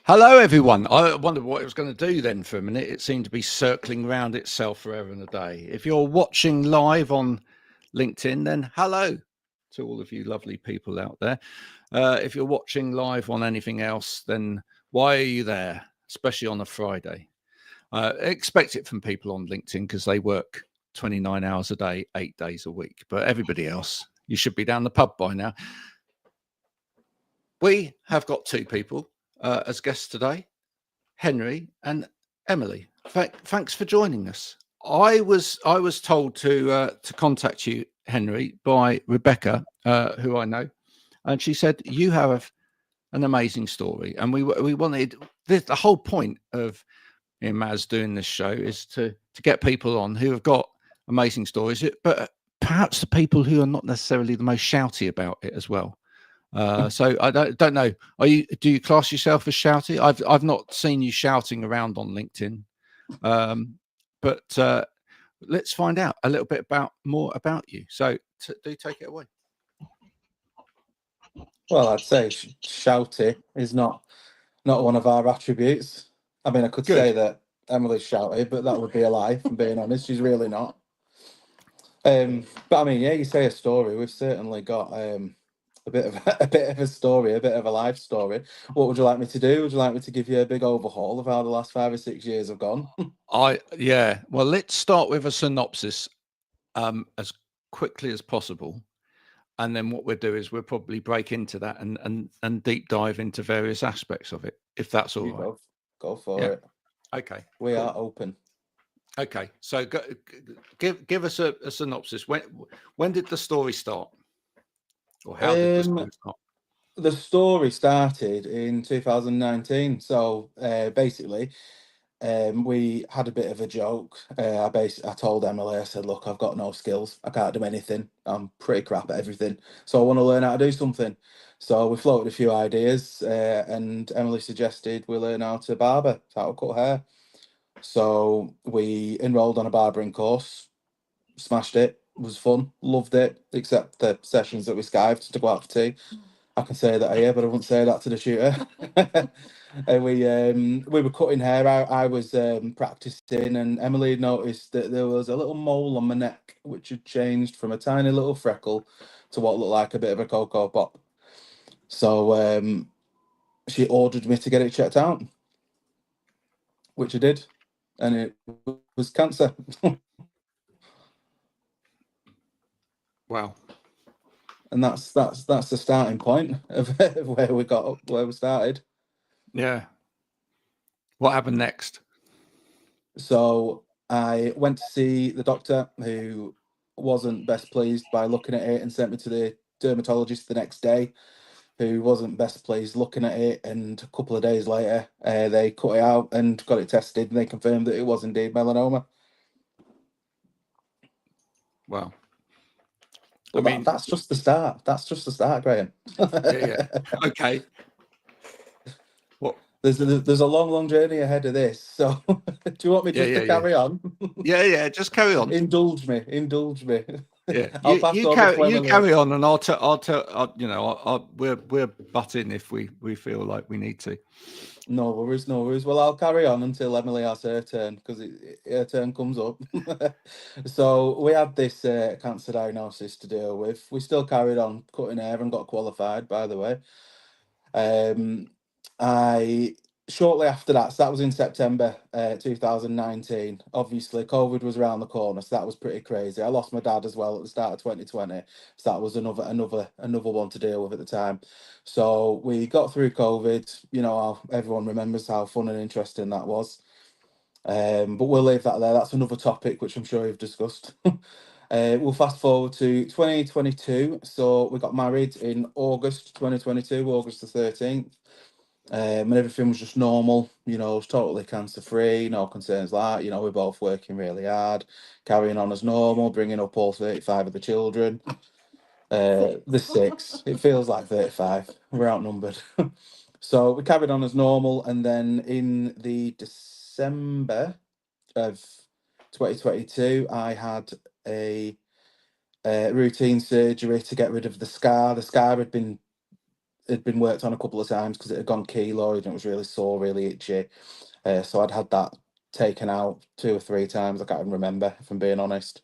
Hello, everyone. I wondered what it was going to do then for a minute. It seemed to be circling round itself forever and a day. If you're watching live on LinkedIn, then hello to all of you lovely people out there. If you're watching live on anything else, then why are you there, especially on a Friday? Expect it from people on LinkedIn because they work 29 hours a day, 8 days a week. But everybody else, you should be down the pub by now. We have got two people as guests today, Henry and Emily. Thanks for joining us. I was told to contact you, Henry, by Rebecca, who I know, and she said you have an amazing story, and we wanted the whole point of Maz doing this show is to get people on who have got amazing stories, but perhaps the people who are not necessarily the most shouty about it as well. So I don't know. Do you class yourself as shouty? I've not seen you shouting around on LinkedIn, but let's find out a little bit more about you. So do take it away. Well, I'd say shouty is not one of our attributes. I mean, I could say that Emily's shouty, but that would be a lie. If I'm being honest, she's really not. But I mean, yeah, you say a story. We've certainly got a bit of a story, a bit of a life story. What would you like me to do? Would you like me to give you a big overhaul of how the last 5 or 6 years have gone? Yeah. Well, let's start with a synopsis as quickly as possible. And then what we'll do is we'll probably break into that and deep dive into various aspects of it, if that's all right. Go for it. Okay. We are open. Okay. So give us a synopsis. When did the story start? Or how did the story start? The story started in 2019. So basically, we had a bit of a joke. I told Emily, I said, look, I've got no skills. I can't do anything. I'm pretty crap at everything. So I want to learn how to do something. So we floated a few ideas, and Emily suggested we learn how to barber, how to cut hair. So we enrolled on a barbering course, smashed it, was fun, loved it, except the sessions that we Skyped to go out for tea. I can say that here, but I wouldn't say that to the shooter. And we were cutting hair. I was practicing, and Emily noticed that there was a little mole on my neck, which had changed from a tiny little freckle to what looked like a bit of a cocoa pop. So she ordered me to get it checked out, which I did, and it was cancer. Wow. And that's the starting point of where we started. Yeah. What happened next? So I went to see the doctor, who wasn't best pleased by looking at it, and sent me to the dermatologist the next day, who wasn't best pleased looking at it. And a couple of days later, they cut it out and got it tested, and they confirmed that it was indeed melanoma. Wow. Well, I mean, that's just the start. That's just the start, Graham. Yeah. Okay. What? There's a long journey ahead of this. So, do you want me just to carry on? Yeah. Just carry on. Indulge me. Yeah, you carry on, and I'll tell. We're butt in if we feel like we need to. No worries. Well, I'll carry on until Emily has her turn, because her turn comes up. So we had this cancer diagnosis to deal with. We still carried on cutting hair and got qualified, by the way. I shortly after that, so that was in September 2019. Obviously, COVID was around the corner, so that was pretty crazy. I lost my dad as well at the start of 2020, so that was another one to deal with at the time. So we got through COVID. You know, everyone remembers how fun and interesting that was. But we'll leave that there. That's another topic which I'm sure you've discussed. We'll fast forward to 2022. So we got married in August 2022, August the 13th. And everything was just normal, you know, it was totally cancer free, no concerns like that. You know, we're both working really hard, carrying on as normal, bringing up all 35 of the children. The 6, it feels like 35, we're outnumbered. So we carried on as normal, and then in the December of 2022, I had a routine surgery to get rid of the scar. The scar had been had been worked on a couple of times because it had gone keloid and it was really sore, really itchy. So I'd had that taken out 2 or 3 times. I can't even remember, if I'm being honest.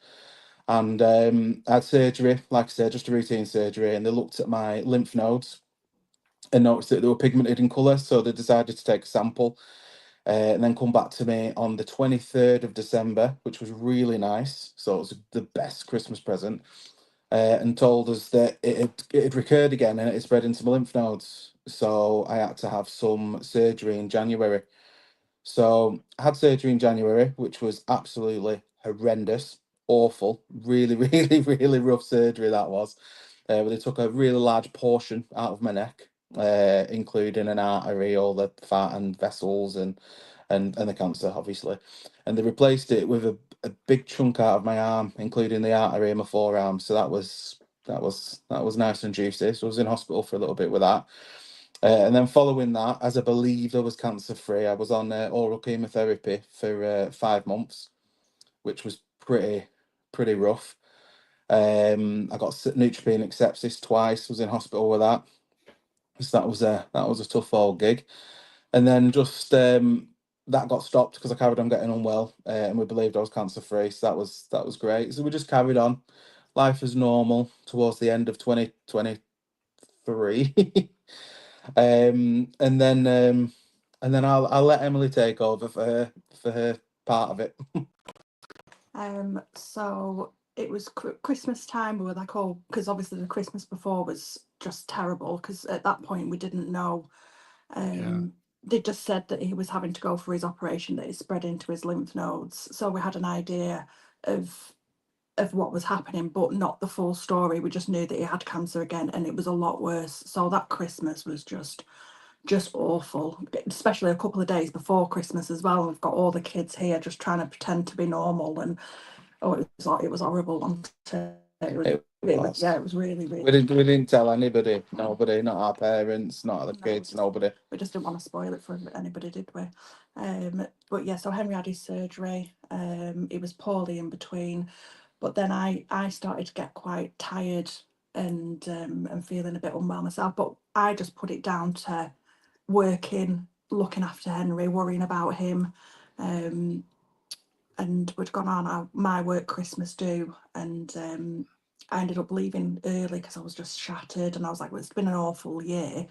And I had surgery, like I said, just a routine surgery, and they looked at my lymph nodes and noticed that they were pigmented in colour. So they decided to take a sample and then come back to me on the 23rd of December, which was really nice. So it was the best Christmas present. And told us that it had recurred again and it had spread into my lymph nodes. So I had to have some surgery in January. So I had surgery in January, which was absolutely horrendous, awful, really, really, really rough surgery that was. Where they took a really large portion out of my neck, including an artery, all the fat and vessels, and the cancer, obviously. And they replaced it with a big chunk out of my arm, including the artery in my forearm. So that was nice and juicy. So I was in hospital for a little bit with that. And then following that, as I believed I was cancer free, I was on oral chemotherapy for 5 months, which was pretty rough. I got neutropenic sepsis twice. Was in hospital with that. So that was a tough old gig. And then just that got stopped because I carried on getting unwell, and we believed I was cancer free. So that was great. So we just carried on, life as normal towards the end of 2023. And then I'll let Emily take over for her part of it. So it was Christmas time. We were like, oh, because obviously the Christmas before was just terrible. Because at that point we didn't know. Yeah. They just said that he was having to go for his operation, that it spread into his lymph nodes. So we had an idea of what was happening, but not the full story. We just knew that he had cancer again, and it was a lot worse. So that Christmas was just awful, especially a couple of days before Christmas as well. We've got all the kids here just trying to pretend to be normal, and oh, it was horrible. It was. Yeah, it was really, We really. didn't tell anybody, nobody, not our parents, not the No, kids, nobody. we just didn't want to spoil it for anybody, did we? But yeah, so Henry had his surgery. He was poorly in between, but then I started to get quite tired and feeling a bit unwell myself. But I just put it down to working, looking after Henry, worrying about him. Um, and we'd gone on my work Christmas do, and I ended up leaving early because I was just shattered, and I was like, well, it's been an awful year.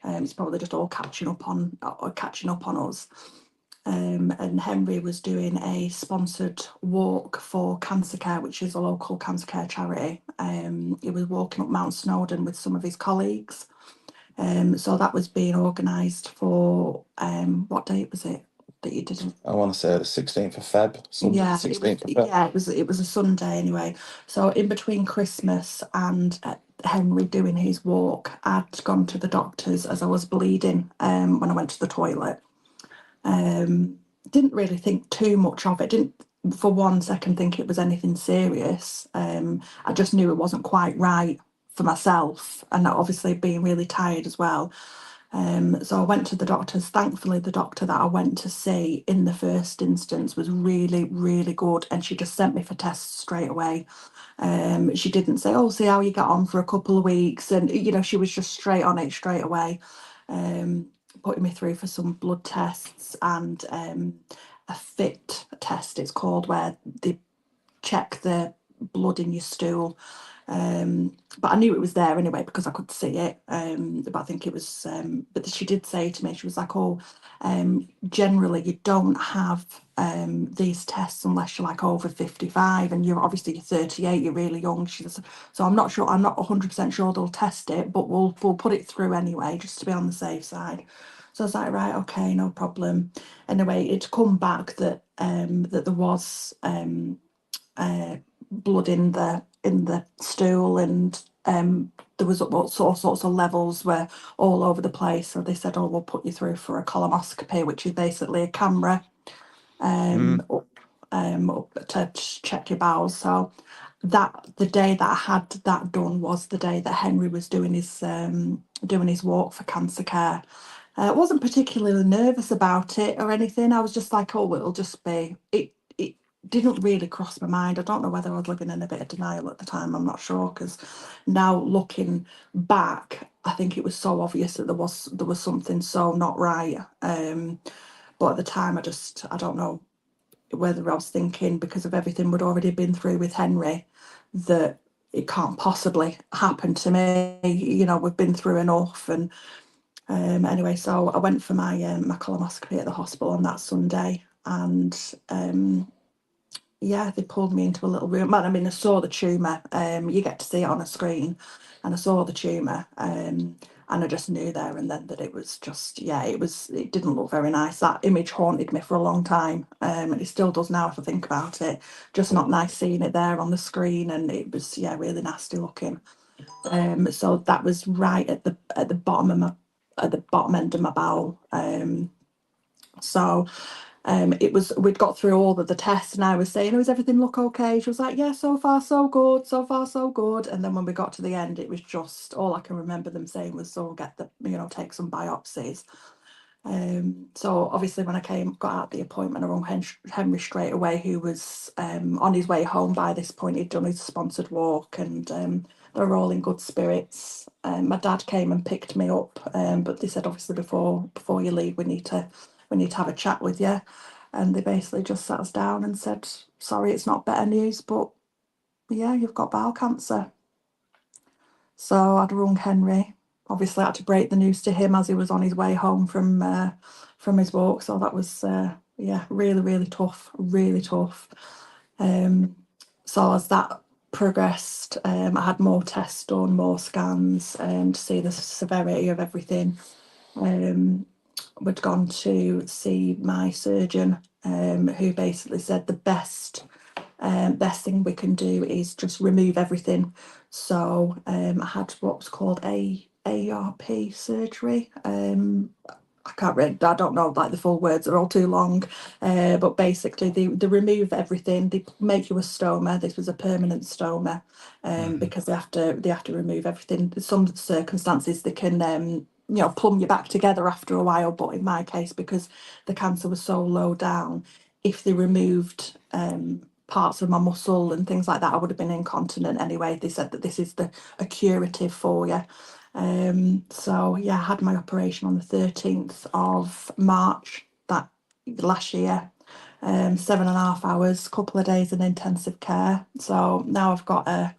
It's probably just all catching up on us. And Henry was doing a sponsored walk for Cancer Care, which is a local cancer care charity. He was walking up Mount Snowdon with some of his colleagues. So that was being organised for what date was it that you did it? I want to say the 16th of Feb, Sunday, Yeah, 16th of Feb. it was a Sunday anyway. So in between Christmas and Henry doing his walk, I'd gone to the doctors as I was bleeding when I went to the toilet. Didn't really think too much of it. Didn't for 1 second think it was anything serious. I just knew it wasn't quite right for myself, and obviously being really tired as well. So I went to the doctors. Thankfully, the doctor that I went to see in the first instance was really, really good, and she just sent me for tests straight away. She didn't say, "Oh, see how you get on for a couple of weeks," and she was just straight on it straight away, putting me through for some blood tests and a fit test. It's called, where they check the blood in your stool. But I knew it was there anyway because I could see it. But I think it was. But she did say to me, she was like, "Oh, generally you don't have these tests unless you're like over 55, and you're 38. You're really young." She says, "So I'm not sure. I'm not 100% sure they'll test it, but we'll put it through anyway, just to be on the safe side." So I was like, "Right, okay, no problem." Anyway, it's come back that that there was uh, blood in the stool, and there was all sorts of levels were all over the place. So they said, "Oh, we'll put you through for a colonoscopy," which is basically a camera up to check your bowels. So that the day that I had that done was the day that Henry was doing his walk for Cancer Care. I wasn't particularly nervous about it or anything. I was just like, "Oh, it'll just be it." didn't really cross my mind. I don't know whether I was living in a bit of denial at the time. I'm not sure, because now looking back, I think it was so obvious that there was something so not right. But at the time, I don't know whether I was thinking, because of everything we'd already been through with Henry, that it can't possibly happen to me. You know, we've been through enough. And anyway, so I went for my colonoscopy at the hospital on that Sunday, and yeah, they pulled me into a little room. I mean, I saw the tumour. You get to see it on a screen, and I saw the tumour. And I just knew there and then that it was just, yeah, it didn't look very nice. That image haunted me for a long time. And it still does now if I think about it. Just not nice seeing it there on the screen, and it was, yeah, really nasty looking. So that was right at the bottom of the bottom end of my bowel. So we'd got through all of the tests, and I was saying, oh, does everything look okay? She was like, yeah, so far so good, so far so good. And then when we got to the end, it was just, all I can remember them saying was, so take some biopsies. So obviously when I got out the appointment, I rang Henry straight away, who was on his way home by this point. He'd done his sponsored walk, and they were all in good spirits. My dad came and picked me up, but they said, obviously, before you leave, we need to have a chat with you. And they basically just sat us down and said, sorry, it's not better news, but yeah, you've got bowel cancer. So I'd rung Henry. Obviously, I had to break the news to him as he was on his way home from his walk. So that was yeah, really, really tough, really tough. So as that progressed, I had more tests done, more scans, to see the severity of everything. We'd gone to see my surgeon, who basically said the best thing we can do is just remove everything. So I had what was called ARP surgery. I don't know like the full words, they're all too long. But basically they remove everything, they make you a stoma. This was a permanent stoma, because they have to remove everything. In some circumstances they can plumb you back together after a while, but in my case, because the cancer was so low down, if they removed parts of my muscle and things like that, I would have been incontinent anyway. They said that this is a curative for you. So yeah, I had my operation on the 13th of March that last year. 7.5 hours, couple of days in intensive care. So now I've got a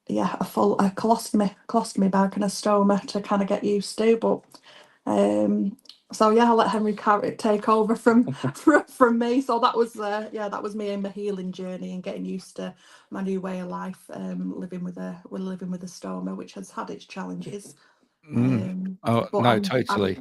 colostomy bag and a stoma to kind of get used to. But so yeah, I'll let Henry take over from me. So that was me and my healing journey and getting used to my new way of life, living with a stoma, which has had its challenges. Oh But no, totally.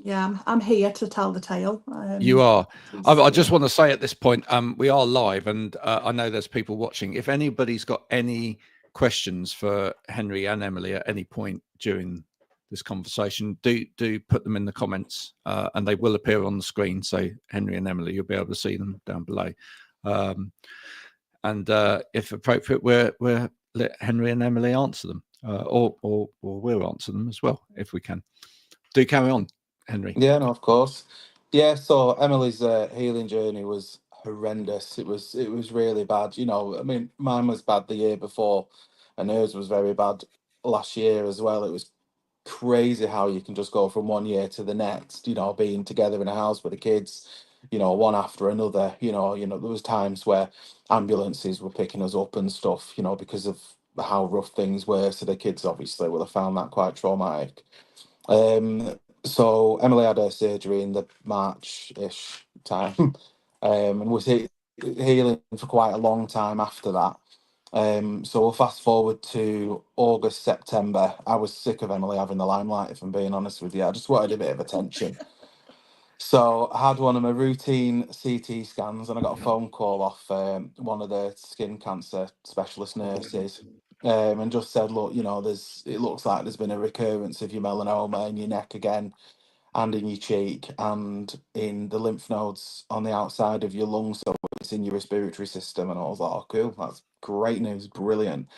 I'm here to tell the tale. You are. I just want to say at this point, we are live, and I know there's people watching. If anybody's got any questions for Henry and Emily at any point during this conversation, do put them in the comments, and they will appear on the screen. So Henry and Emily, you'll be able to see them down below. And if appropriate, we'll let Henry and Emily answer them, or we'll answer them as well if we can. Do carry on, Henry. Yeah, no, of course. Yeah, so Emily's healing journey was horrendous. It was really bad. You know, I mean, mine was bad the year before, and hers was very bad last year as well. It was crazy how you can just go from one year to the next. You know, being together in a house with the kids, you know, one after another. There was times where ambulances were picking us up and stuff. You know, because of how rough things were. So the kids obviously would have found that quite traumatic. So Emily had her surgery in the March-ish time, and was healing for quite a long time after that. So we'll fast forward to August, September. I was sick of Emily having the limelight, if I'm being honest with you. I just wanted a bit of attention. So I had one of my routine CT scans, and I got a phone call off one of the skin cancer specialist nurses, and just said, look, it looks like there's been a recurrence of your melanoma in your neck again, and in your cheek, and in the lymph nodes on the outside of your lungs, so it's in your respiratory system. And I was like, oh, cool, that's great news, brilliant.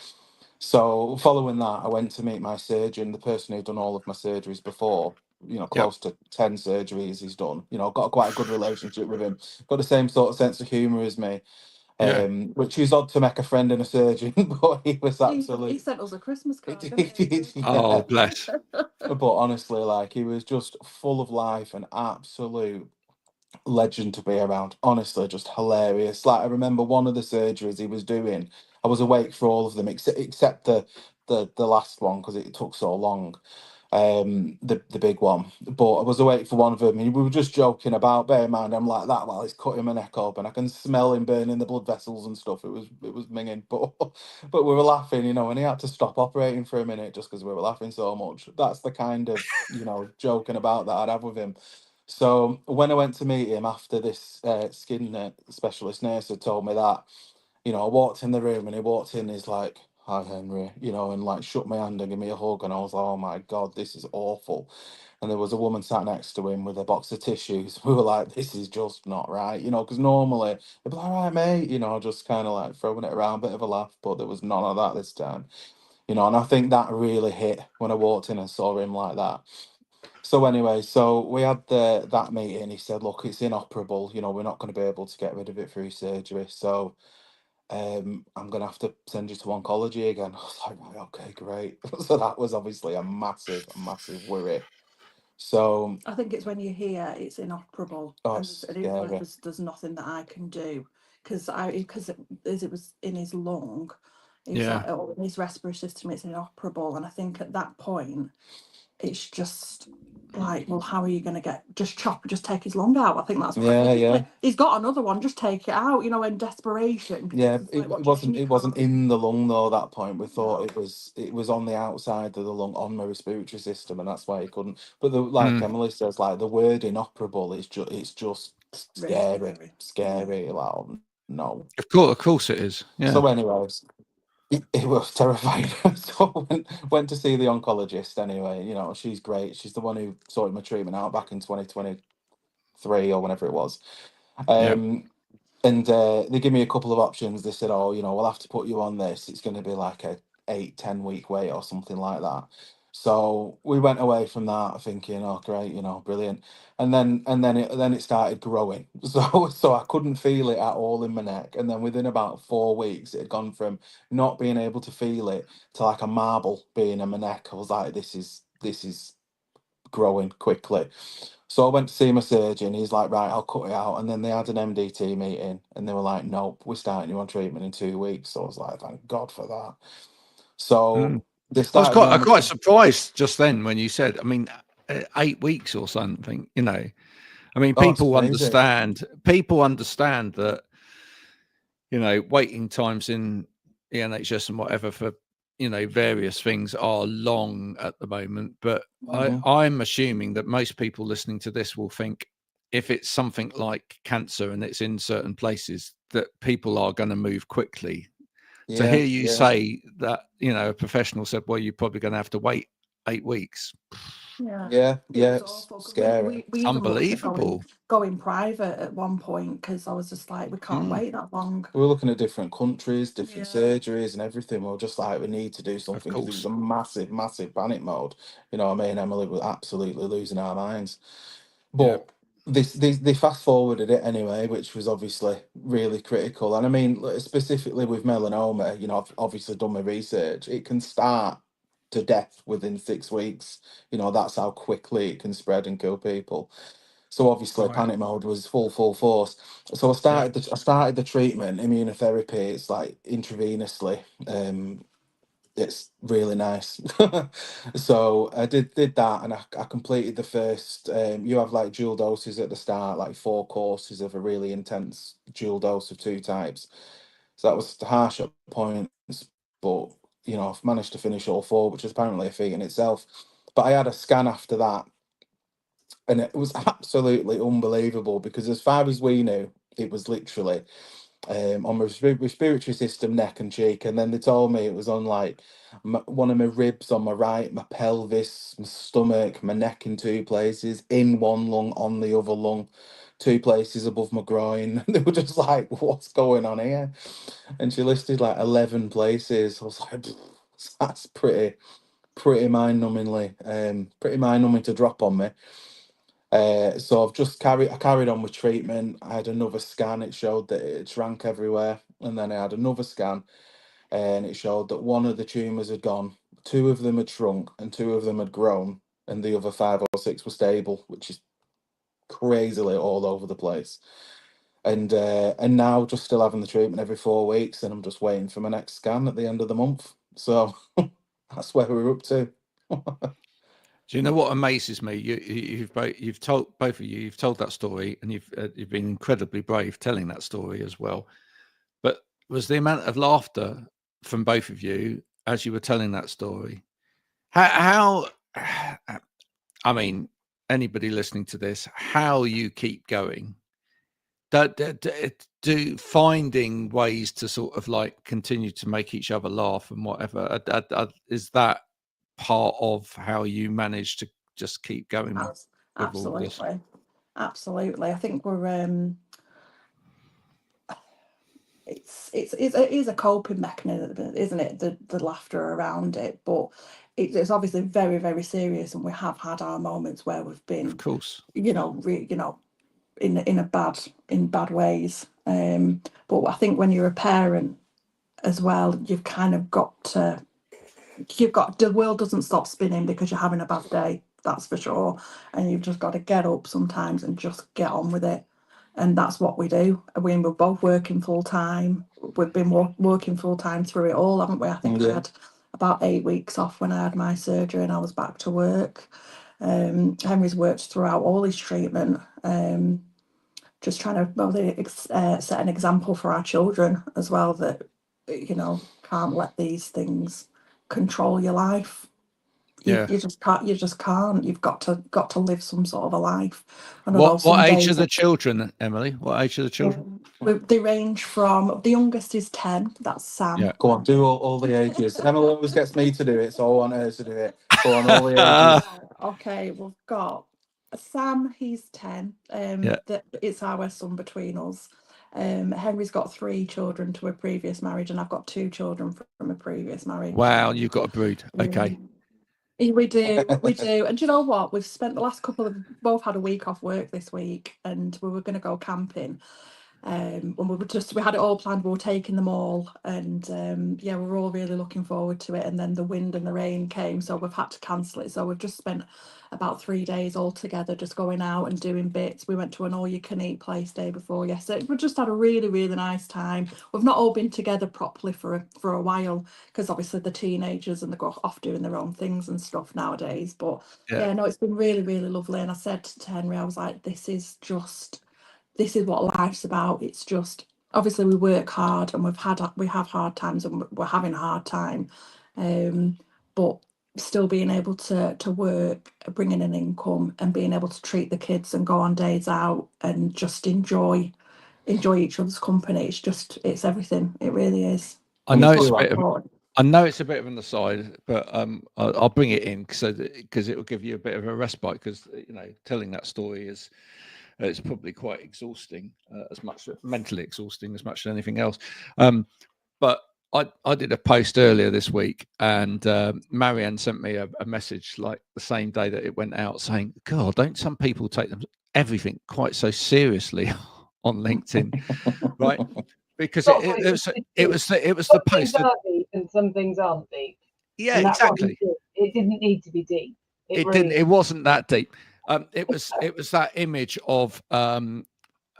So following that, I went to meet my surgeon, the person who'd done all of my surgeries before. close to 10 surgeries he's done. Got quite a good relationship with him. Got the same sort of sense of humour as me. Yeah. Which is odd to make a friend in a surgeon, but he was He absolutely. sent us a Christmas card. Oh, bless. But honestly, like, he was just full of life and absolute legend to be around. Honestly, just hilarious. Like, I remember one of the surgeries he was doing. I was awake for all of them except the last one because it took so long. The big one, but I was awake for one of them, and we were just joking about. Bear in mind, I'm like that while he's cutting my neck open. I can smell him burning the blood vessels and stuff. It was minging, but we were laughing, and he had to stop operating for a minute just because we were laughing so much. That's the kind of joking about that I'd have with him. So when I went to meet him after this skin specialist nurse had told me that, I walked in the room and he walked in, he's like, "Hi, Henry," and like shook my hand and gave me a hug. And I was like, "Oh my God, this is awful." And there was a woman sat next to him with a box of tissues. We were like, "This is just not right," because normally they'd be like, "All right, mate," just kind of like throwing it around, bit of a laugh. But there was none of that this time, and I think that really hit when I walked in and saw him like that. So anyway, so we had that meeting. He said, "Look, it's inoperable. We're not going to be able to get rid of it through surgery. So I'm gonna have to send you to oncology again." I was like, "Right, okay, great." So that was obviously a massive, massive worry. So, I think it's when you hear it's inoperable and it's it's like scary. there's nothing that I can do because as it was in his lung, it's Yeah. like in his respiratory system, it's inoperable, and I think at that point it's just like, well, how are you going to just take his lung out? I think that's what Yeah, yeah, he's got another one, just take it out, in desperation. yeah. Because it's It, like, it what do you mean wasn't. you It wasn't can't? in the lung though. At that point, we thought No. it was on the outside of the lung, on my respiratory system, and that's why he couldn't. But like Mm. Emily says, like the word inoperable is just Really scary, scary. scary. Like, oh, no. Of course it is. Yeah. So, anyways. It was terrifying. So went to see the oncologist anyway. She's great. She's the one who sorted my treatment out back in 2023 or whenever it was. Yeah. And they give me a couple of options. They said, "Oh, we'll have to put you on this. It's going to be like a 8-10 week wait or something like that." So we went away from that thinking, "Oh, great, brilliant." And then it started growing. So I couldn't feel it at all in my neck. And then within about 4 weeks, it had gone from not being able to feel it to like a marble being in my neck. I was like, "This is growing quickly." So I went to see my surgeon. He's like, "Right, I'll cut it out." And then they had an MDT meeting and they were like, "Nope, we're starting you on treatment in 2 weeks." So I was like, "Thank God for that." So Mm. they I was started me on quite the. surprised just then when you said, I mean, 8 weeks or something, I mean, Oh, it's people amazing. understand that, waiting times in the NHS and whatever for, various things are long at the moment. But Mhm. I'm assuming that most people listening to this will think if it's something like cancer and it's in certain places, that people are going to move quickly. To Yeah, hear you yeah, say that, a professional said, well, you're probably going to have to wait 8 weeks. Yeah, yeah, it yeah. was It's awful. 'Cause scary. we It's even looked at unbelievable. going private at one point because I was just like, we can't Mm, wait that long. We were looking at different countries, different Yeah. surgeries, and everything. We were just like, we need to do of something because it was course. a massive, massive panic mode. Me and Emily were absolutely losing our minds. Yeah. But they fast forwarded it anyway, which was obviously really critical. And I mean, like, specifically with melanoma, I've obviously done my research. It can start to death within 6 weeks. That's how quickly it can spread and kill people. So obviously, Right. panic mode was full force. So Yeah. I started the treatment, immunotherapy. It's like intravenously. It's really nice. So I did that, and I completed the first. You have like dual doses at the start, like 4 courses of a really intense dual dose of 2 types. So that was harsh at points, but I've managed to finish all 4, which is apparently a feat in itself. But I had a scan after that, and it was absolutely unbelievable because, as far as we knew, it was literally on my respiratory system, neck and cheek, and then they told me it was on like one of my ribs on my right, my pelvis, my stomach, my neck in 2 places, in one lung, on the other lung, 2 places above my groin. They were just like, "What's going on here?" And she listed like 11 places. I was like, "That's pretty mind-numbing to drop on me. So I've just carried on with treatment. I had another scan. It showed that it shrank everywhere, and then I had another scan, and it showed that one of the tumours had gone, two of them had shrunk, and two of them had grown, and the other 5 or 6 were stable, which is crazily all over the place. And now just still having the treatment every 4 weeks, and I'm just waiting for my next scan at the end of the month. So that's where we're up to. Do you know what amazes me? You've told, both of you, you've told that story, and you've been incredibly brave telling that story as well. But was the amount of laughter from both of you as you were telling that story? How I mean, anybody listening to this, how you keep going? Do finding ways to sort of like continue to make each other laugh and whatever, is that part of how you manage to just keep going with all this? Absolutely. I think we're it is a coping mechanism, isn't it? The laughter around it, but it's obviously very, very serious, and we have had our moments where we've been, Of course, in bad ways. But I think when you're a parent as well, you've kind of the world doesn't stop spinning because you're having a bad day, that's for sure, and you've just got to get up sometimes and just get on with it. And that's what we do. We're both working full time. We've been working full time through it all, haven't we? I think I had about 8 weeks off when I had my surgery, and I was back to work. Henry's worked throughout all his treatment, just trying to set an example for our children as well, that can't let these things control your life. You just can't. You've got to live some sort of a life. What age are the children, Emily? What age are the children? They range from, the youngest is 10. That's Sam. Yeah, go on, do all the ages. Emily always gets me to do it, so I want her to do it. Go on, all the ages. Okay, we've got Sam. He's 10. It's our son between us. Henry's got 3 children to a previous marriage, and I've got 2 children from a previous marriage. Wow, you've got a brood. Okay. We do. And do you know what? We've spent the last both had a week off work this week, and we were going to go camping. And we had it all planned. We were taking them all, and we were all really looking forward to it. And then the wind and the rain came, so we've had to cancel it. So we've just spent about 3 days all together, just going out and doing bits. We went to an all-you-can-eat place day before yesterday. We just had a really, really nice time. We've not all been together properly for a while, because obviously the teenagers and they go off doing their own things and stuff nowadays. But it's been really, really lovely. And I said to Henry, I was like, this is what life's about. It's just, obviously we work hard, and we have hard times, and we're having a hard time, but still being able to work, bringing in income, and being able to treat the kids and go on days out and just enjoy each other's company. It's everything. It really is. I know it's a bit of an aside, but I'll bring it in because it will give you a bit of a respite, because telling that story is it's probably quite exhausting, as much mentally exhausting as much as anything else. But I did a post earlier this week, and Marianne sent me a message like the same day that it went out, saying, "God, don't some people take everything quite so seriously on LinkedIn?" Right? Because it was the post. Some things are deep and some things aren't deep. Yeah, exactly. It didn't need to be deep. It wasn't that deep. It was that image of a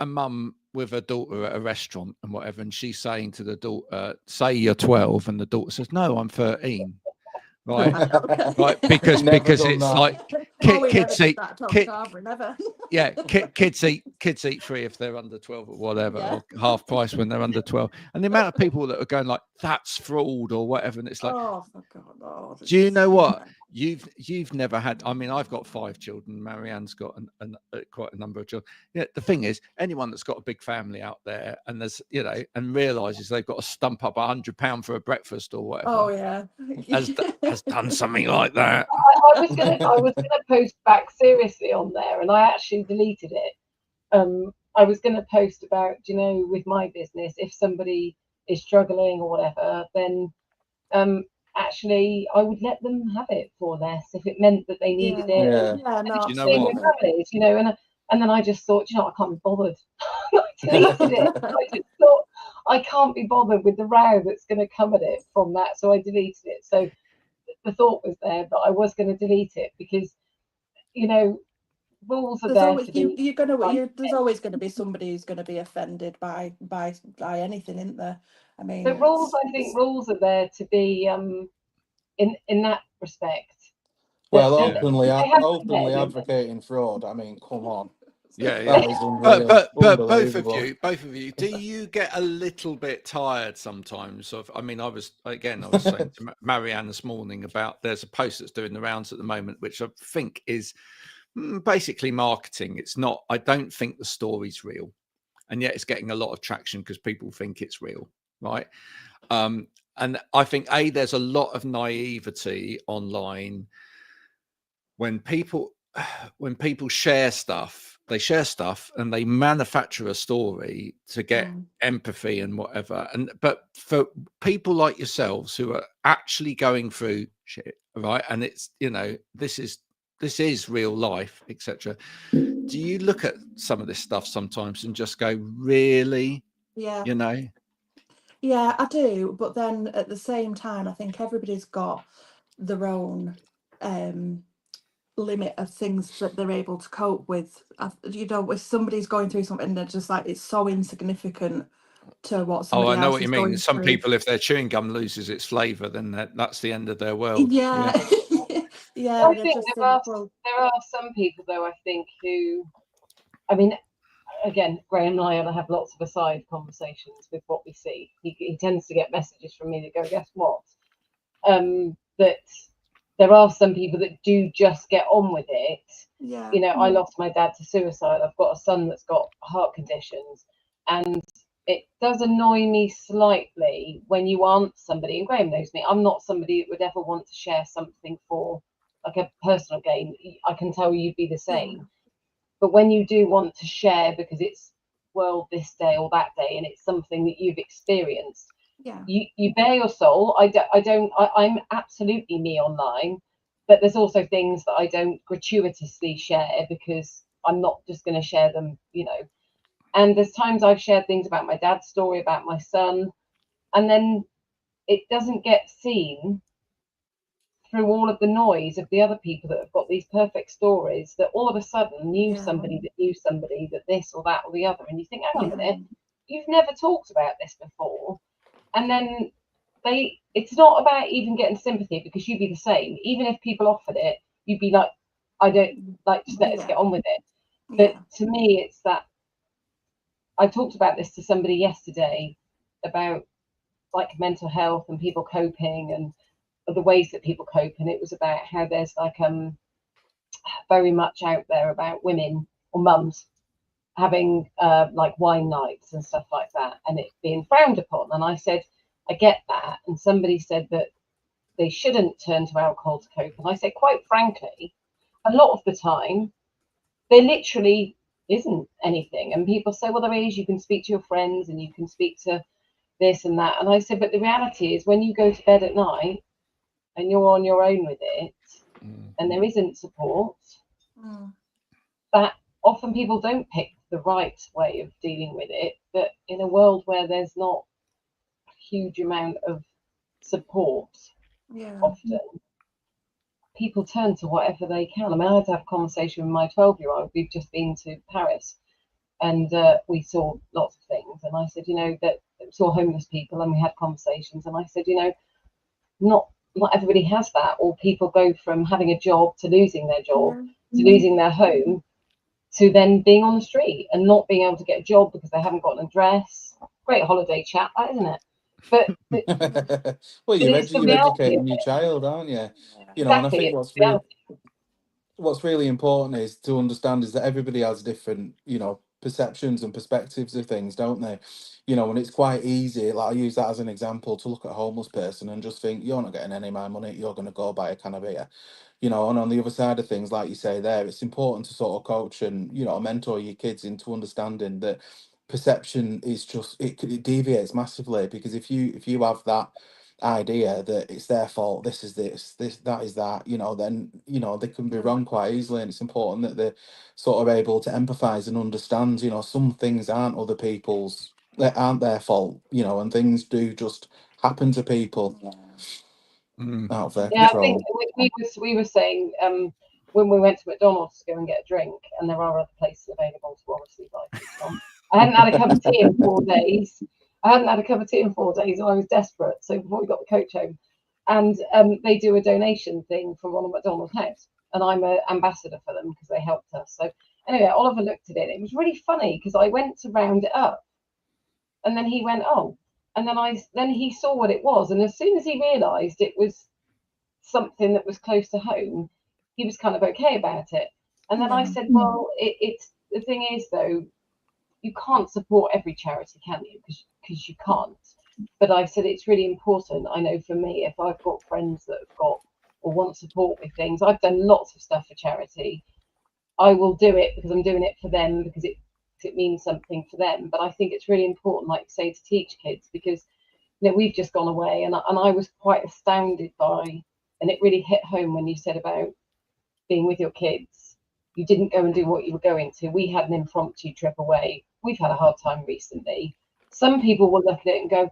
mum with a daughter at a restaurant and whatever, and she's saying to the daughter, "Say you're 12," and the daughter says, "No, I'm 13." Right, right, because it's like kids eat. Kids eat free if they're under 12 or whatever, or half price when they're under 12. And the amount of people that are going like, "That's fraud" or whatever, and it's like, oh my God, no, do you know what? You've never had. I mean, I've got 5 children. Marianne's got quite a number of children. Yeah, the thing is, anyone that's got a big family out there and there's and realizes they've got to stump up £100 for a breakfast or whatever. Oh yeah, has done something like that. I was gonna post back seriously on there, and I actually deleted it. I was going to post about, with my business, if somebody is struggling or whatever, then actually I would let them have it for less if it meant that they needed it. Yeah. Yeah, no, You know Same what? with families, you know, and then I just thought, you know, I can't be bothered. I deleted it. I just thought I can't be bothered with the row that's going to come at it from that, so I deleted it. So the thought was there that I was going to delete it because, you know, rules are There's there always to be. there's always going to be somebody who's going to be offended by anything, isn't there? I mean, So rules, I think rules are there to be in that respect. Well, They have openly to advocating fraud. I mean, come on. Yeah, That yeah. is unreal. But both Unbelievable. of you, do you get a little bit tired sometimes of? I mean, I was saying to Marianne this morning about there's a post that's doing the rounds at the moment, which I think is basically marketing. It's not. I don't think the story's real, and yet it's getting a lot of traction because people think it's real, right? And I think there's a lot of naivety online when people share stuff. They share stuff and they manufacture a story to get empathy and whatever. But for people like yourselves who are actually going through shit, right? And it's, you know, this is real life, etc. Do you look at some of this stuff sometimes and just go, really? Yeah. You know? Yeah, I do. But then at the same time, I think everybody's got their own limit of things that they're able to cope with. You know, if somebody's going through something, they're just like, it's so insignificant to what somebody I know else what is you mean. going Some through. people, if their chewing gum loses its flavour, then that's the end of their world. Yeah. Yeah. I think there are some people though, I think, who, I mean, again, Graham and I have lots of aside conversations with what we see. He tends to get messages from me that go, guess what? That there are some people that do just get on with it. Yeah. You know, I lost my dad to suicide. I've got a son that's got heart conditions, and it does annoy me slightly when you aren't somebody, and Graham knows me, I'm not somebody that would ever want to share something for like a personal gain. I can tell you'd be the same. Yeah. But when you do want to share because it's world this day or that day and it's something that you've experienced, Yeah. you bare your soul. I'm absolutely me online, but there's also things that I don't gratuitously share because I'm not just going to share them, you know. And there's times I've shared things about my dad's story, about my son, and then it doesn't get seen through all of the noise of the other people that have got these perfect stories that all of a sudden knew somebody that knew somebody that this or that or the other. And you think, hang on a minute, you've never talked about this before. And then it's not about even getting sympathy because you'd be the same. Even if people offered it, you'd be like, I don't like, just let us get on with it. But to me, it's that I talked about this to somebody yesterday about like mental health and people coping and the ways that people cope, and it was about how there's like very much out there about women or mums having like wine nights and stuff like that and it being frowned upon. And I said, I get that. And somebody said that they shouldn't turn to alcohol to cope. And I said, quite frankly, a lot of the time there literally isn't anything. And people say, well, there is, you can speak to your friends and you can speak to this and that. And I said, but the reality is when you go to bed at night and you're on your own with it and there isn't support, that often people don't pick the right way of dealing with it. But in a world where there's not a huge amount of support, often people turn to whatever they can. I mean, I had to have a conversation with my 12-year-old. We've just been to Paris and we saw lots of things. And I said, you know, that saw homeless people and we had conversations. And I said, you know, not everybody has that, or people go from having a job to losing their job to losing their home to then being on the street and not being able to get a job because they haven't got an address. Great holiday chat, that, isn't it? But well, you're educating your it. child, aren't you? You know, Exactly, and I think what's really important is to understand is that everybody has different, you know, perceptions and perspectives of things, don't they? You know, and it's quite easy, like I use that as an example, to look at a homeless person and just think, you're not getting any of my money, you're going to go buy a can of beer. You know, and on the other side of things, like you say there, it's important to sort of coach and, you know, mentor your kids into understanding that perception is just, it deviates massively, because if you have that idea that it's their fault, this is this, that is that, then, they can be wrong quite easily. And it's important that they're sort of able to empathise and understand, some things aren't other people's, that aren't their fault, and things do just happen to people out of their Yeah, control. I think we were saying when we went to McDonald's to go and get a drink, and there are other places available to obviously buy food from. I hadn't had a cup of tea in 4 days. And I was desperate. So before we got the coach home, and they do a donation thing for Ronald McDonald House, and I'm an ambassador for them because they helped us. So anyway, Oliver looked at it. It was really funny because I went to round it up, and then he went, oh, and then he saw what it was, and as soon as he realised it was something that was close to home, he was kind of okay about it. And then I said, well, it's the thing is though, you can't support every charity, can you? Because you can't. But I said it's really important. I know for me, if I've got friends that have got or want support with things, I've done lots of stuff for charity. I will do it because I'm doing it for them, because it means something for them. But I think it's really important, like you say, to teach kids, because we've just gone away, and I was quite astounded by, and it really hit home when you said about being with your kids. You didn't go and do what you were going to. We had an impromptu trip away. We've had a hard time recently. Some people will look at it and go,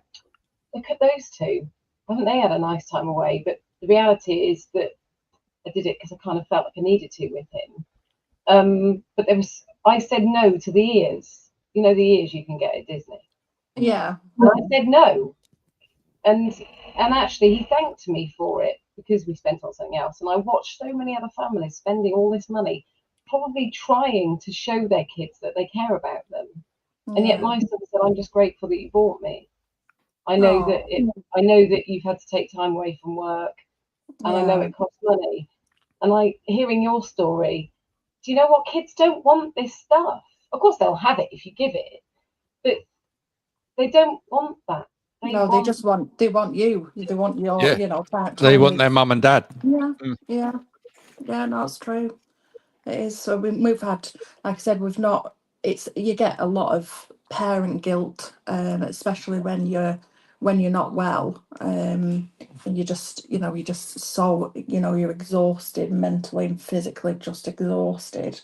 look at those two. Haven't they had a nice time away? But the reality is that I did it because I kind of felt like I needed to with him. But I said no to the ears. The ears you can get at Disney. Yeah. And I said no. And actually he thanked me for it, because we spent on something else. And I watched so many other families spending all this money, probably trying to show their kids that they care about them. And yet my son said, I'm just grateful that you bought me. I know that you've had to take time away from work, and I know it costs money. And hearing your story, do you know what? Kids don't want this stuff. Of course they'll have it if you give it, but they don't want that. They want you. They want your, Yeah. They want their mum and dad. Yeah, no, it's true. It is. So we've had, like I said, you get a lot of parent guilt, especially when you're not well, and you're exhausted, mentally and physically just exhausted,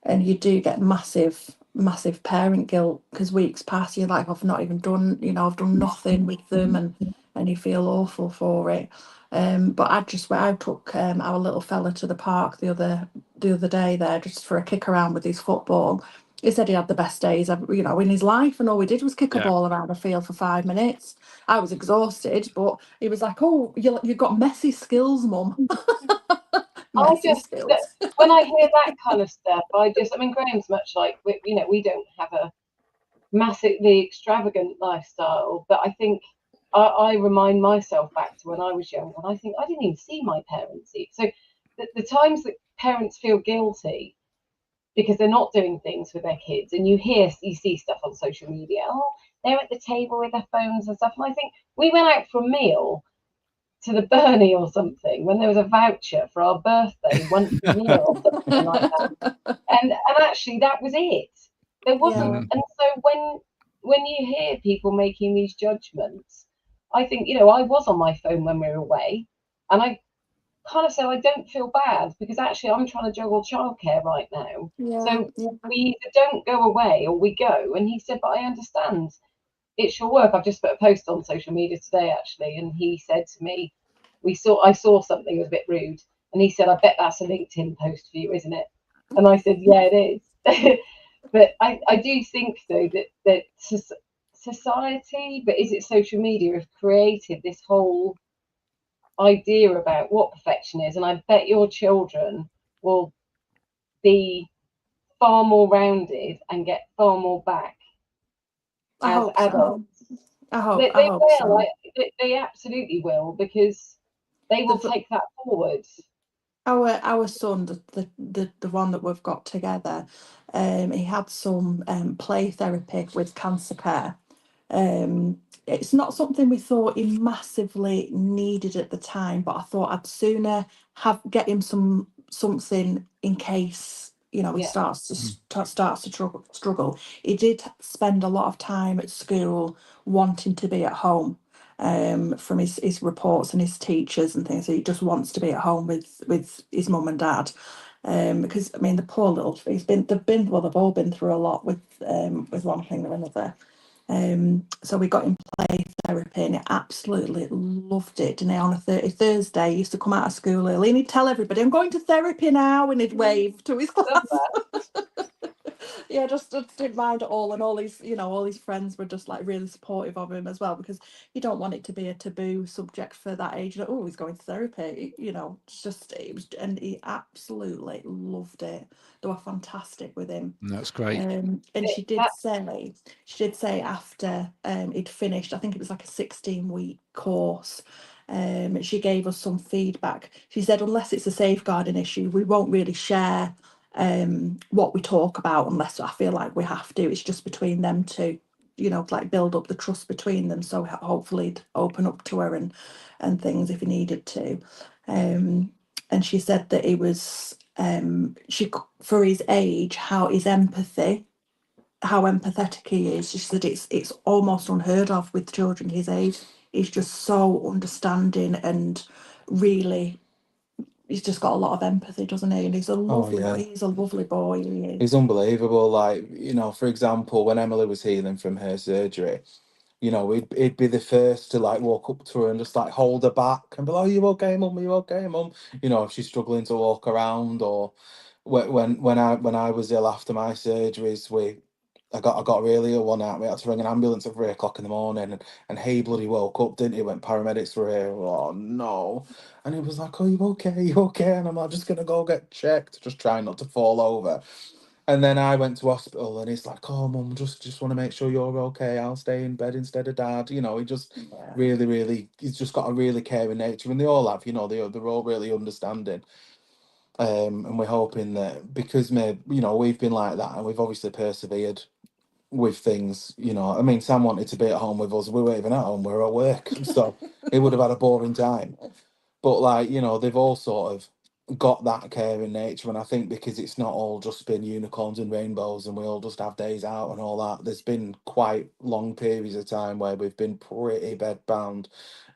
and you do get massive parent guilt, because weeks pass, you're like, I've not even done, I've done nothing with them, and you feel awful for it. But I took our little fella to the park the other day there, just for a kick around with his football. He said he had the best days ever, in his life, and all we did was kick a ball around the field for 5 minutes. I was exhausted, but he was like, "Oh, you've got messy skills, Mum." Skills. When I hear that kind of stuff, Graham's much like we don't have a massively extravagant lifestyle, but I think I remind myself back to when I was young, and I think I didn't even see my parents eat. So the times that parents feel guilty because they're not doing things with their kids, and you see stuff on social media, oh, they're at the table with their phones and stuff, and I think we went out for a meal to the Bernie or something when there was a voucher for our birthday once a year or something like that, and actually that was it. There wasn't. And so when you hear people making these judgments, I think, I was on my phone when we were away, and I kind of said I don't feel bad, because actually I'm trying to juggle childcare right now. We either don't go away or we go. And he said, but I understand, it's your work. I've just put a post on social media today, actually, and he said to me, I saw something that was a bit rude, and he said, I bet that's a LinkedIn post for you, isn't it? And I said, yeah, it is. But I do think, though, that society, but is it social media, have created this whole idea about what perfection is, and I bet your children will be far more rounded and get far more back as adults. I hope They will. So. They absolutely will, because they will take that forward. Our son, the one that we've got together, he had some play therapy with cancer care. It's not something we thought he massively needed at the time, but I thought I'd sooner get him something in case he starts to struggle. He did spend a lot of time at school wanting to be at home, from his reports and his teachers and things. He just wants to be at home with his mum and dad. Because I mean the poor little they've all been through a lot with one thing or another. So we got him play therapy and he absolutely loved it. And on a Thursday, he used to come out of school early and he'd tell everybody, "I'm going to therapy now," and he'd wave to his class. Yeah, just didn't mind at all, and all his friends were just like really supportive of him as well, because you don't want it to be a taboo subject for that age. Like, oh, he's going to therapy, and he absolutely loved it. They were fantastic with him. That's great. And she did say after he'd finished, I think it was like a 16-week course. She gave us some feedback. She said, unless it's a safeguarding issue, we won't really share what we talk about unless I feel like we have to. It's just between them two, like build up the trust between them. So hopefully it'd open up to her and things if he needed to. And she said that it was for his age, how empathetic he is. She said it's almost unheard of with children his age. He's just so understanding and really. He's just got a lot of empathy, doesn't he? And he's a lovely boy. He's a lovely boy. He is. He's unbelievable. Like, for example, when Emily was healing from her surgery, he'd be the first to like walk up to her and just like hold her back and be like, "Are you okay, mum? Are you okay, mum?" If she's struggling to walk around, or when I was ill after my surgeries, I got really ill one night. We had to ring an ambulance at 3 o'clock in the morning, and he bloody woke up, didn't he? When paramedics were here, oh no! And he was like, "Oh, you okay? You okay?" And I'm like, "Just gonna go get checked, just trying not to fall over." And then I went to hospital, and he's like, "Oh, mum, just want to make sure you're okay. I'll stay in bed instead of dad." He just really, really, he's just got a really caring nature, and they all have. They're all really understanding. And we're hoping that because we've been like that, and we've obviously persevered with things. I mean, Sam wanted to be at home with us. We weren't even at home. We were at work, so he would have had a boring time. But they've all sort of got that caring nature, and I think because it's not all just been unicorns and rainbows and we all just have days out and all that, there's been quite long periods of time where we've been pretty bedbound,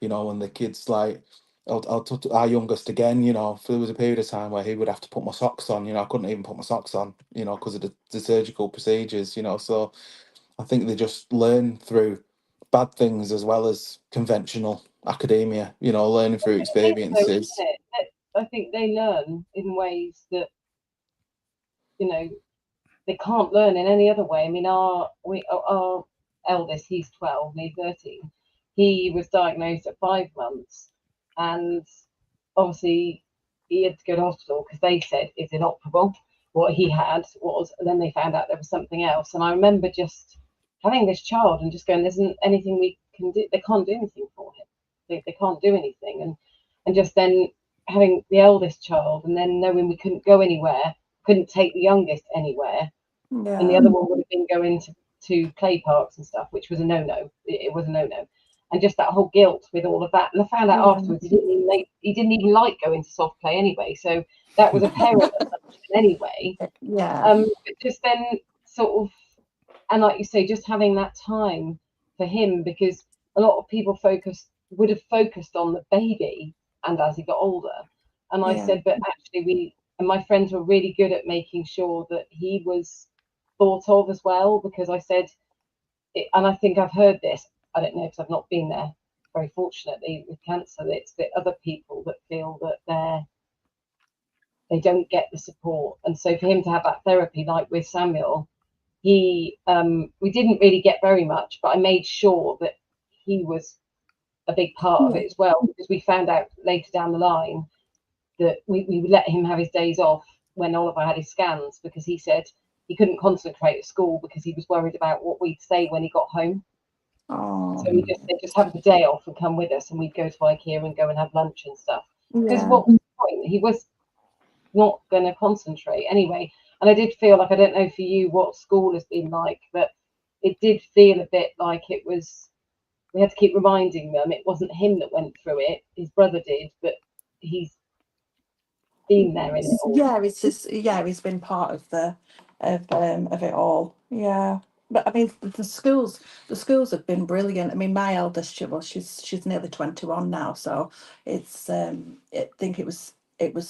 and the kids like I'll touch our youngest again, there was a period of time where he would have to put my socks on, I couldn't even put my socks on, because of the surgical procedures, so I think they just learn through bad things as well as conventional academia, learning through experiences. I think they learn in ways that they can't learn in any other way. I mean, our eldest, he's 12, and he's 13. He was diagnosed at 5 months, and obviously he had to go to hospital because they said it's inoperable. What he had was, and then they found out there was something else. And I remember just having this child and just going, "There isn't anything we can do. They can't do anything for him. They can't do anything." And just then having the eldest child, and then knowing we couldn't go anywhere, couldn't take the youngest anywhere, and the other one would have been going to play parks and stuff, which was a no-no. It was a no-no. And just that whole guilt with all of that. And I found out afterwards he didn't even like going to soft play anyway. So that was a parent assumption anyway. Yeah. But just then sort of, and like you say, just having that time for him, because a lot of people would have focused on the baby and as he got older. And I said, but actually and my friends were really good at making sure that he was thought of as well, because I said, and I think I've heard this, I don't know because I've not been there, very fortunately, with cancer, it's the other people that feel that they don't get the support. And so for him to have that therapy, like with Samuel, we didn't really get very much, but I made sure that he was a big part of it as well, because we found out later down the line that we would let him have his days off when Oliver had his scans, because he said he couldn't concentrate at school because he was worried about what we'd say when he got home. Oh. So they just have the day off and come with us, and we'd go to IKEA and go and have lunch and stuff. Because what was the point? He was not going to concentrate anyway. And I did feel like, I don't know for you what school has been like, but it did feel a bit like it was, we had to keep reminding them it wasn't him that went through it, his brother did, but he's been there in it all. Yeah, he's been part of of it all. Yeah. But I mean, the schools have been brilliant. I mean, my eldest, she's nearly 21 now, so it's I think it was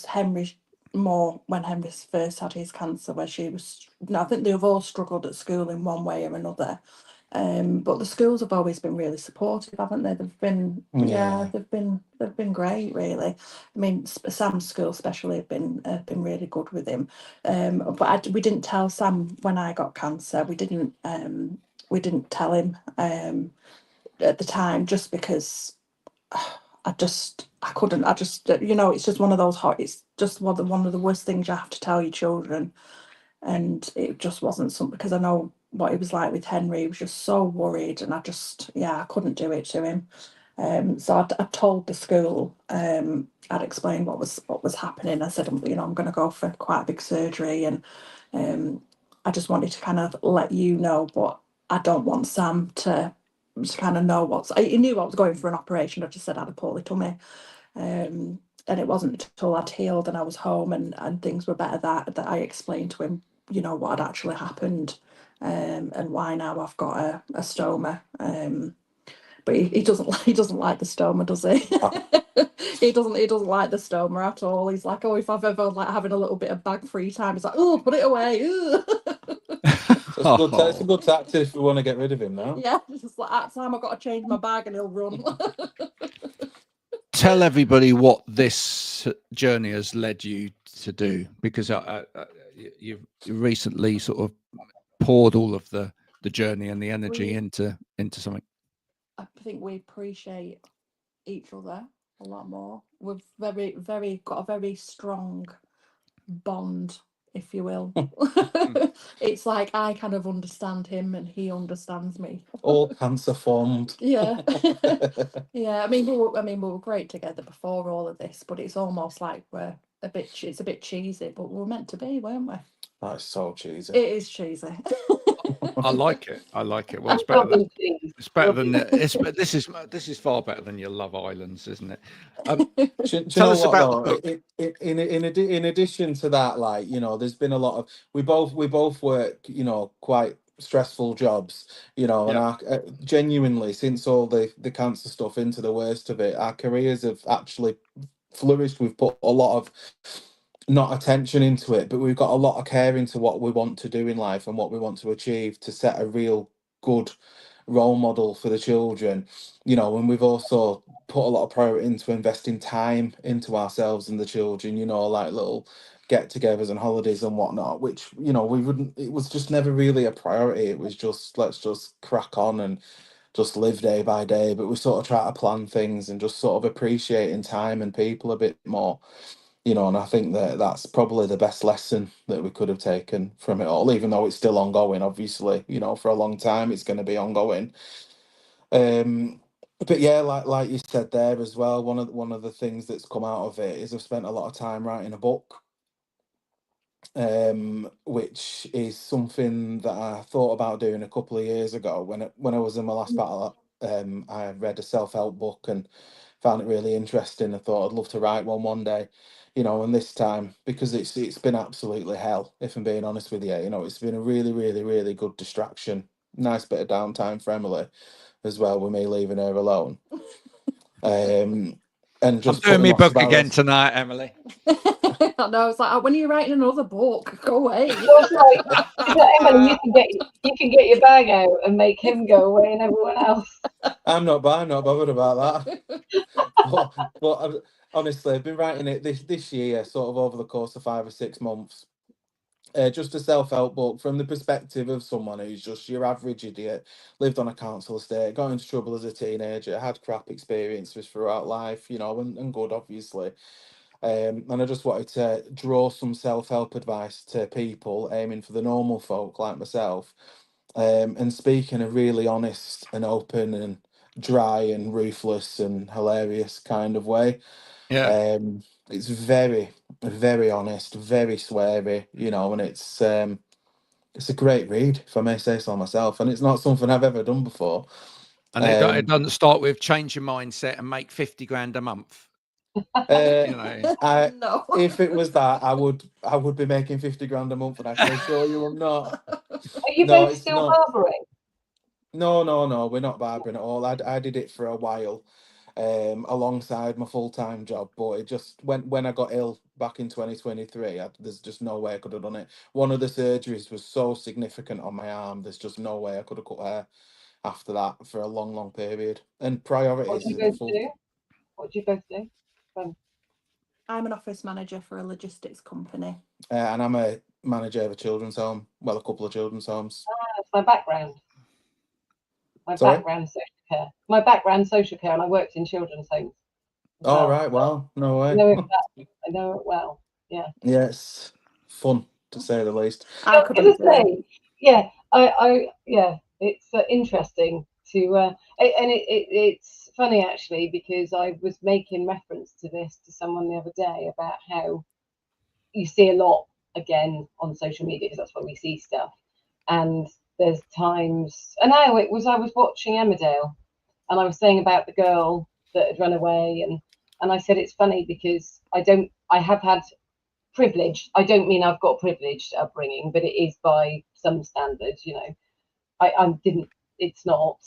Henry more when Henry first had his cancer, where she was. No, I think they've all struggled at school in one way or another. But the schools have always been really supportive, haven't they? They've been, Yeah. they've been great, really. I mean, Sam's school especially have been really good with him. But we didn't tell Sam when I got cancer. We didn't tell him at the time, just because I couldn't. It's just one of those it's just one of the worst things you have to tell your children. And it just wasn't something, because I know what he was like with Henry. He was just so worried, and I couldn't do it to him. So I told the school, I'd explained what was happening. I said, I'm going to go for quite a big surgery, and I just wanted to kind of let you know, but I don't want Sam to kind of know he knew I was going for an operation. I just said I had a poorly tummy. And it wasn't until I'd healed and I was home and things were better that I explained to him, what had actually happened, and why now I've got a stoma. But he doesn't like the stoma, does he? He doesn't like the stoma at all. He's like, oh, if I've ever like having a little bit of bag free time, he's like, oh, put it away. It's a good tactic if we want to get rid of him now. Yeah, it's just like, at time I've got to change my bag and he'll run. Tell everybody what this journey has led you to do, because you've recently sort of poured all of the journey and the energy into something. I think we appreciate each other a lot more. We've got a very strong bond, if you will. It's like I kind of understand him and he understands me. All cancer formed. Yeah. Yeah. I mean, we were great together before all of this, but it's almost like it's a bit cheesy, but we were meant to be, weren't we? That's so cheesy. It is cheesy. I like it. Well, it's better than this is far better than your Love Islands, isn't it? Tell us about the book. In addition to that, like, there's been a lot of we both work, quite stressful jobs, and our, genuinely, since all the cancer stuff into the worst of it, our careers have actually flourished. We've put a lot of not attention into it, but we've got a lot of care into what we want to do in life and what we want to achieve to set a real good role model for the children, and we've also put a lot of priority into investing time into ourselves and the children, like little get-togethers and holidays and whatnot, which it was just never really a priority. It was just, let's just crack on and just live day by day, but we sort of try to plan things and just sort of appreciating time and people a bit more. And I think that's probably the best lesson that we could have taken from it all, even though it's still ongoing, obviously, for a long time, it's going to be ongoing. But yeah, like you said there as well, one of the things that's come out of it is I've spent a lot of time writing a book, which is something that I thought about doing a couple of years ago when I was in my last battle. I read a self-help book and found it really interesting. I thought I'd love to write one day, and this time, because it's been absolutely hell, if I'm being honest with you, it's been a really, really, really good distraction. Nice bit of downtime for Emily as well, with me leaving her alone. And just I'm doing my book again tonight, Emily. I know, it's like, when are you writing another book? Go away. Well, Emily, you can get your bag out and make him go away and everyone else. I'm not bothered about that. but honestly, I've been writing it this year, sort of over the course of 5 or 6 months. Just a self-help book from the perspective of someone who's just your average idiot, lived on a council estate, got into trouble as a teenager, had crap experiences throughout life, and good, obviously. And I just wanted to draw some self-help advice to people, aiming for the normal folk like myself, and speak in a really honest and open and dry and ruthless and hilarious kind of way. Yeah. It's very, very honest, very sweary, and it's a great read, if I may say so myself, and it's not something I've ever done before. And it doesn't start with change your mindset and make 50 grand a month. No. If it was that, I would be making 50 grand a month, and I can assure you I'm not. you No, both it's still not. barbering? No, we're not barbering at all. I did it for a while, alongside my full-time job, but it just when I got ill back in 2023, there's just no way I could have done it. One of the surgeries was so significant on my arm. There's just no way I could have cut hair after that for a long period. And What do priorities you in both full. do? What do you both do? I'm an office manager for a logistics company. And I'm a manager of a children's home. Well, a couple of children's homes. That's my background. Sorry? Background social care. My background social care, and I worked in children's homes. as Oh, well. right. Wow. No I way. know it well. I know it well. Yeah. Yeah, it's fun to say the least. I I was couldn't gonna do it. say, yeah, yeah, it's interesting to, it's funny actually because I was making reference to this to someone the other day about how you see a lot again on social media because that's where we see stuff, and there's times, and I was watching Emmerdale, and I was saying about the girl that had run away, and I said it's funny because I have had privilege. I don't mean I've got privileged upbringing, but it is by some standards, you know. I didn't. It's not.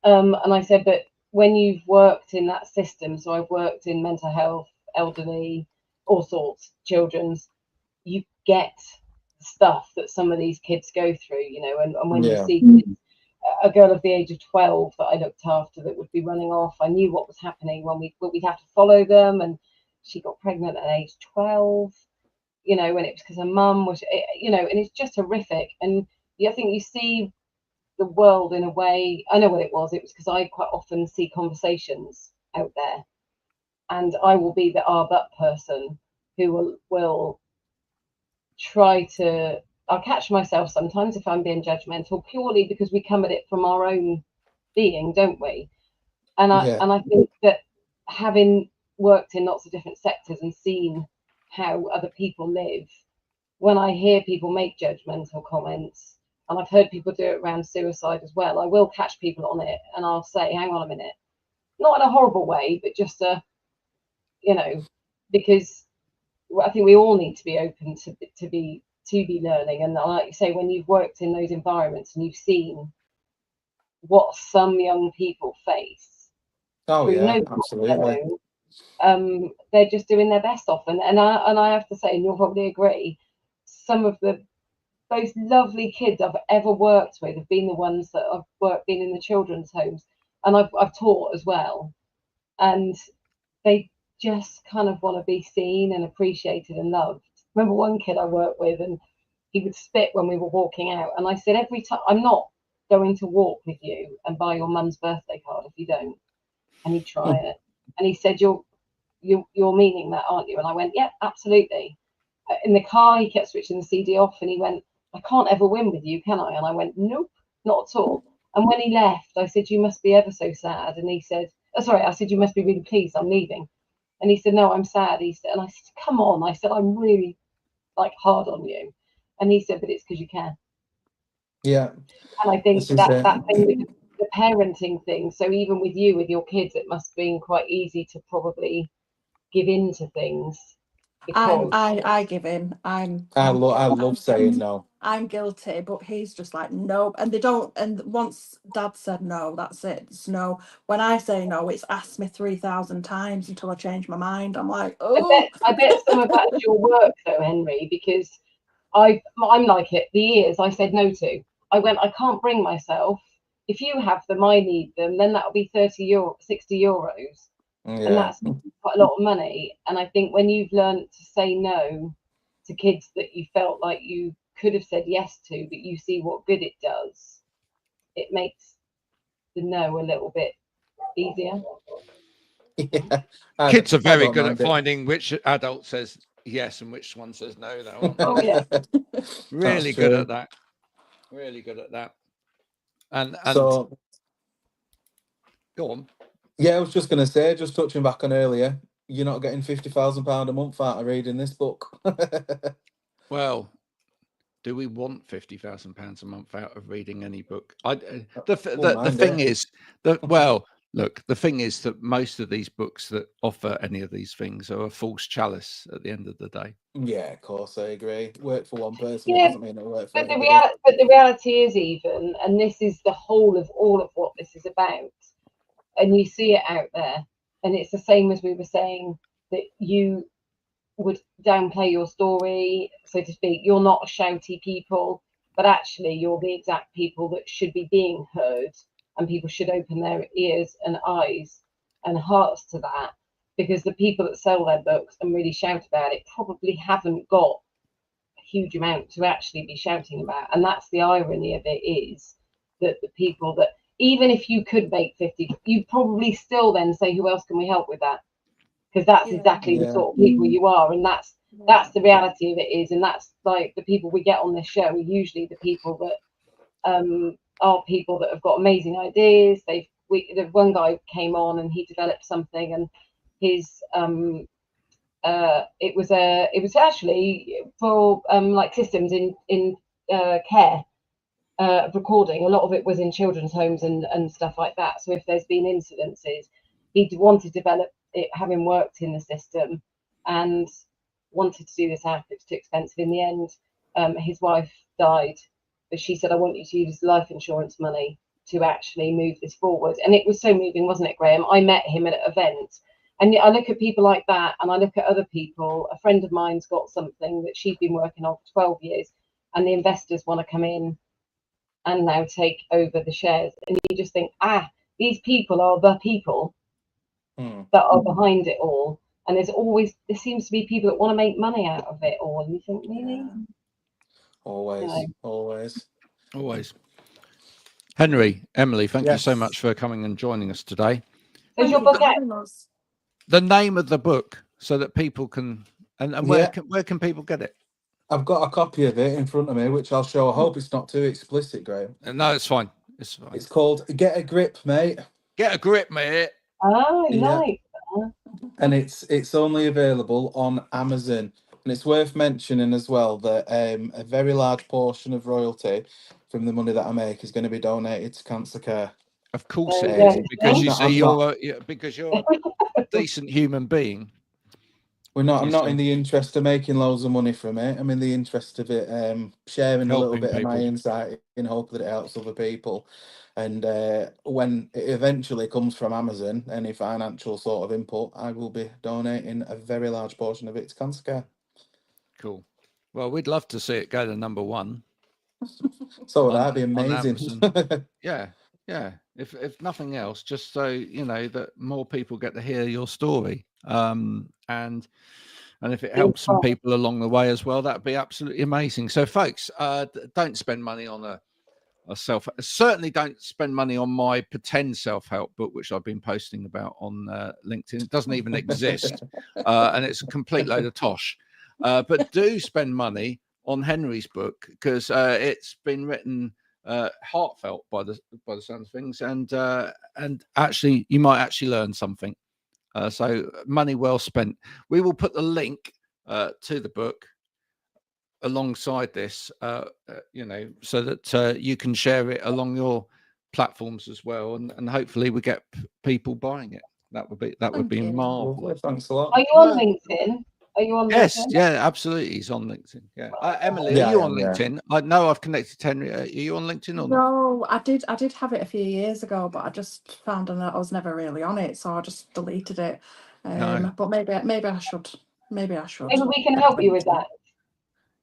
And I said, but when you've worked in that system, so I've worked in mental health, elderly, all sorts, children's, you get stuff that some of these kids go through, you know, and when you Yeah. see kids, a girl of the age of 12 that I looked after that would be running off, I knew what was happening when we'd have to follow them, and she got pregnant at age 12, you know, and it was because her mum was, you know, and it's just horrific. And I think you see the world in a way. I know what it was because I quite often see conversations out there, and I will be the but person who will try to, I'll catch myself sometimes if I'm being judgmental purely because we come at it from our own being, don't we? And Yeah. I think that having worked in lots of different sectors and seen how other people live, when I hear people make judgmental comments, and I've heard people do it around suicide as well, I will catch people on it and I'll say, hang on a minute, not in a horrible way, but just you know, because I think we all need to be open to be learning. And like you say, when you've worked in those environments and you've seen what some young people face Oh, through yeah, no fault of their absolutely. own, they're just doing their best often. And I have to say, and you'll probably agree, some of the most lovely kids I've ever worked with have been the ones that been in the children's homes, and I've taught as well, and they just kind of want to be seen and appreciated and loved. Remember one kid I worked with, and he would spit when we were walking out, and I said every time, I'm not going to walk with you and buy your mum's birthday card if you don't. And he'd try it, and he said, you're meaning that, aren't you? And I went, yeah, absolutely. In the car, he kept switching the CD off, and he went, I can't ever win with you, can I? And I went, nope, not at all. And when he left, I said, you must be ever so sad. And he said, oh, sorry, I said, you must be really pleased I'm leaving. And he said, no, I'm sad. He said, and I said, come on. I said, I'm really like hard on you. And he said, but it's because you can. Yeah. And I think This is that it. thing with the parenting thing. So even with you, with your kids, it must have been quite easy to probably give in to things. I give in. I love saying no. I'm guilty, but he's just like, no. And they don't. And once Dad said no, that's it. It's no. When I say no, it's asked me 3,000 times until I change my mind. I'm like, oh. I bet some of that's your work though, Henry, because I'm like it. The years I said no to, I went, I can't bring myself. If you have them, I need them. Then that'll be 60 euros, and Yeah. that's quite a lot of money. And I think when you've learned to say no to kids that you felt like you could have said yes to, but you see what good it does, it makes the no a little bit easier. Yeah. Kids are I very don't good at mind it. finding which adult says yes and which one says no, though, aren't they? Oh yeah. Really That's good true. at that. Really good at that. And So go on. yeah, I was just gonna say, just touching back on earlier, you're not getting £50,000 a month out of reading this book. Well, do we want £50,000 a month out of reading any book? The Wouldn't mind thing it. is that, well, look, the thing is that most of these books that offer any of these things are a false chalice at the end of the day. Yeah, of course, I agree. Work for one person, it Yeah, doesn't mean it'll work for but everybody. the reality is, even, and this is the whole of all of what this is about, and you see it out there, and it's the same as we were saying, that you would downplay your story, so to speak. You're not shouty people, but actually you're the exact people that should be being heard, and people should open their ears and eyes and hearts to that, because the people that sell their books and really shout about it probably haven't got a huge amount to actually be shouting about. And that's the irony of it, is that the people that, even if you could make 50, you'd probably still then say, who else can we help with that? Because that's exactly the sort of people you are, and that's the reality of it is. And that's like the people we get on this show are usually the people that are people that have got amazing ideas. The one guy came on and he developed something, and his it was actually for like systems in care, recording. A lot of it was in children's homes and stuff like that. So if there's been incidences, he'd wanted to develop it, having worked in the system, and wanted to do this app. It was too expensive. In the end, his wife died, but she said, I want you to use life insurance money to actually move this forward. And it was so moving, wasn't it, Graham? I met him at an event, and I look at people like that, and I look at other people. A friend of mine's got something that she's been working on for 12 years, and the investors want to come in and now take over the shares. And you just think, these people are the people that are behind it all. And there seems to be people that want to make money out of it all. And you think, really? Always. Henry, Emily, thank you so much for coming and joining us today. Is your book out? The name of the book, so that people can, and where can people get it? I've got a copy of it in front of me, which I'll show. I hope it's not too explicit, Graham. No, it's fine. It's called Get a Grip, Mate. Get a Grip, Mate. Oh, nice. And it's only available on Amazon. And it's worth mentioning as well that a very large portion of royalty from the money that I make is going to be donated to cancer care. Of course it is, because you see, because you're a decent human being. I'm not in the interest of making loads of money from it. I'm in the interest of it sharing helping a little bit of my insight in hope that it helps other people. And when it eventually comes from Amazon, any financial sort of input, I will be donating a very large portion of it to cancer care. Cool. Well, we'd love to see it go to #1. So that'd be amazing. Yeah. If nothing else, just so you know that more people get to hear your story. And if it helps some people along the way as well, that'd be absolutely amazing. So folks, don't spend money on a certainly don't spend money on my pretend self-help book, which I've been posting about on LinkedIn. It doesn't even exist, and it's a complete load of tosh. But do spend money on Henry's book, because it's been written heartfelt by the sound of things, and actually you might actually learn something. So money well spent. We will put the link to the book alongside this, so that you can share it along your platforms as well, and hopefully we get people buying it. That would be marvelous. Thanks a lot. Are you on LinkedIn? Are you on Yes, LinkedIn? yeah, absolutely. He's on LinkedIn. Yeah. Emily, are you on LinkedIn? I know I've connected to Henry. Are you on LinkedIn or not? No, I did have it a few years ago, but I just found that I was never really on it, so I just deleted it. But maybe I should. Maybe we can help you with that.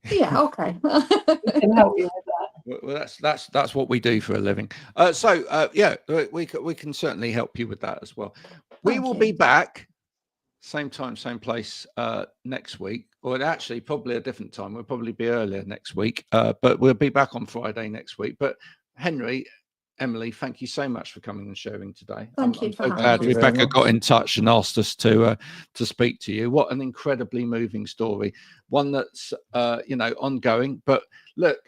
Yeah, okay. We can help you with that. Well, that's what we do for a living. We can certainly help you with that as well. We will be back same time, same place next week, or actually probably a different time. We'll probably be earlier next week, but we'll be back on Friday next week. But Henry, Emily, thank you so much for coming and sharing today. I'm so glad Rebecca got in touch and asked us to speak to you. What an incredibly moving story, one that's ongoing. But look,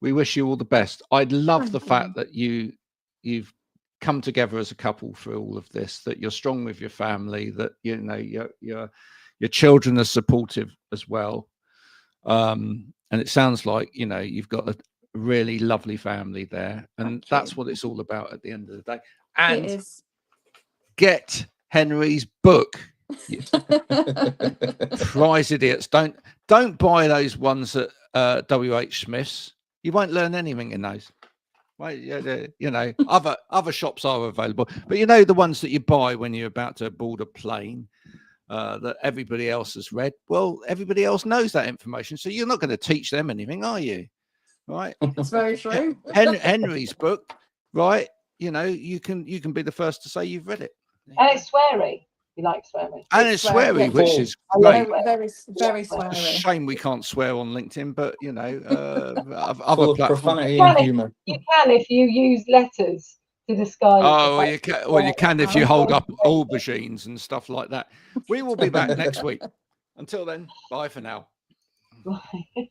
we wish you all the best. I'd love the fact that you've come together as a couple through all of this, that you're strong with your family, that your children are supportive as well, and it sounds like you've got a really lovely family there, and that's what it's all about at the end of the day. And get Henry's book. Prize idiots. Don't buy those ones at WH Smith's. You won't learn anything in those. Right? You know, other shops are available, but you know the ones that you buy when you're about to board a plane that everybody else has read. Well, everybody else knows that information, so you're not going to teach them anything, are you? Right? It's very true. Henry's book, right? You know, you can be the first to say you've read it. And it's sweary. You like sweary. And it's sweary, yeah. which is I love great. it. Very sweary. Shame we can't swear on LinkedIn, but you know, other Full of platforms. profanity and humour. You can if you use letters to disguise. Oh, the you fact can, that or you're you can if you hold up right. aubergines and stuff like that. We will be back next week. Until then, bye for now. Right.